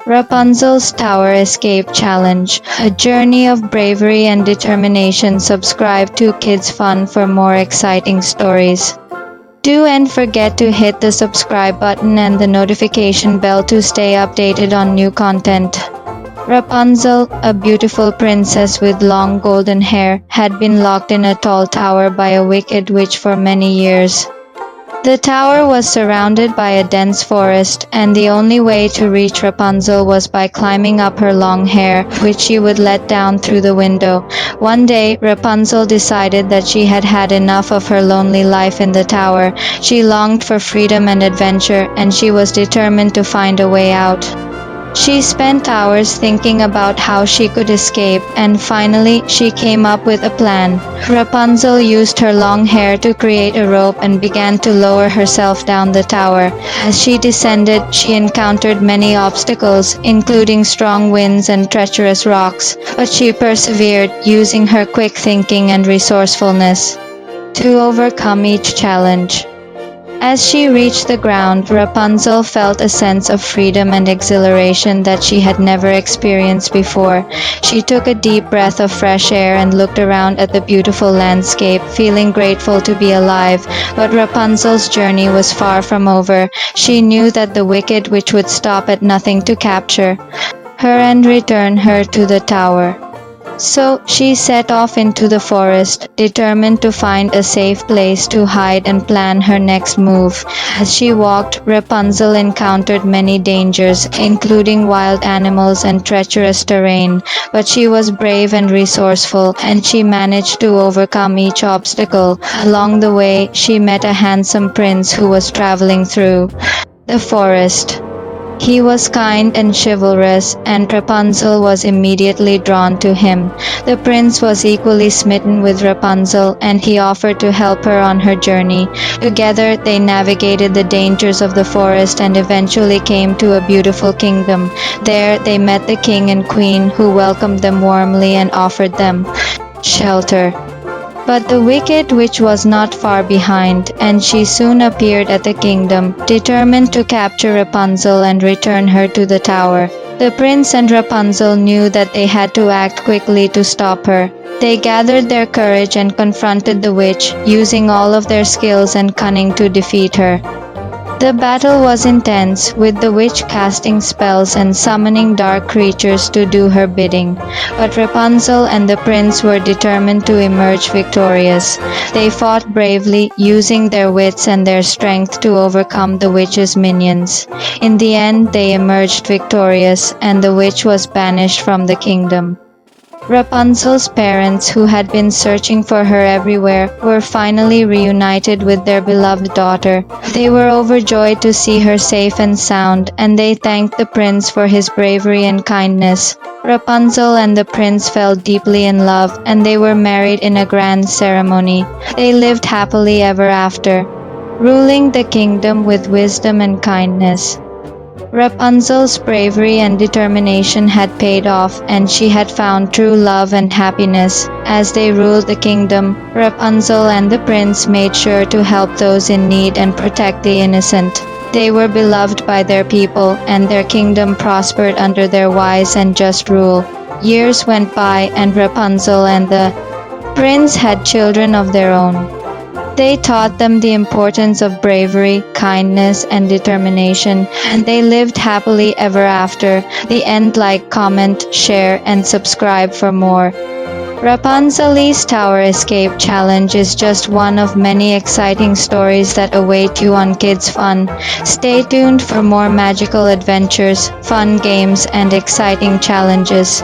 Rapunzel's Tower Escape Challenge, a journey of bravery and determination. Subscribe to Kids Fun for more exciting stories. Do and forget to hit the subscribe button and the notification bell to stay updated on new content. Rapunzel, a beautiful princess with long golden hair, had been locked in a tall tower by a wicked witch for many years. The tower was surrounded by a dense forest, and the only way to reach Rapunzel was by climbing up her long hair, which she would let down through the window. One day, Rapunzel decided that she had had enough of her lonely life in the tower. She longed for freedom and adventure, and she was determined to find a way out. She spent hours thinking about how she could escape, and finally she came up with a plan. Rapunzel used her long hair to create a rope and began to lower herself down the tower. As she descended, she encountered many obstacles, including strong winds and treacherous rocks, but she persevered, using her quick thinking and resourcefulness to overcome each challenge. As she reached the ground, Rapunzel felt a sense of freedom and exhilaration that she had never experienced before. She took a deep breath of fresh air and looked around at the beautiful landscape, feeling grateful to be alive. But Rapunzel's journey was far from over. She knew that the wicked witch would stop at nothing to capture her and return her to the tower. So she set off into the forest, determined to find a safe place to hide and plan her next move. As she walked, Rapunzel encountered many dangers, including wild animals and treacherous terrain, but she was brave and resourceful, and she managed to overcome each obstacle. Along the way, she met a handsome prince who was traveling through the forest. He was kind and chivalrous, and Rapunzel was immediately drawn to him. The prince was equally smitten with Rapunzel, and he offered to help her on her journey. Together, they navigated the dangers of the forest and eventually came to a beautiful kingdom. There, they met the king and queen, who welcomed them warmly and offered them shelter. But the wicked witch was not far behind, and she soon appeared at the kingdom, determined to capture Rapunzel and return her to the tower. The prince and Rapunzel knew that they had to act quickly to stop her. They gathered their courage and confronted the witch, using all of their skills and cunning to defeat her. The battle was intense, with the witch casting spells and summoning dark creatures to do her bidding. But Rapunzel and the prince were determined to emerge victorious. They fought bravely, using their wits and their strength to overcome the witch's minions. In the end, they emerged victorious, and the witch was banished from the kingdom. Rapunzel's parents, who had been searching for her everywhere, were finally reunited with their beloved daughter. They were overjoyed to see her safe and sound, and they thanked the prince for his bravery and kindness. Rapunzel and the prince fell deeply in love, and they were married in a grand ceremony. They lived happily ever after, ruling the kingdom with wisdom and kindness. Rapunzel's bravery and determination had paid off, and she had found true love and happiness. As they ruled the kingdom, Rapunzel and the prince made sure to help those in need and protect the innocent. They were beloved by their people, and their kingdom prospered under their wise and just rule. Years went by, and Rapunzel and the prince had children of their own. They taught them the importance of bravery, kindness, and determination, and they lived happily ever after. The end. Like, comment, share, and subscribe for more. Rapunzel's Tower Escape Challenge is just one of many exciting stories that await you on Kids Fun. Stay tuned for more magical adventures, fun games, and exciting challenges.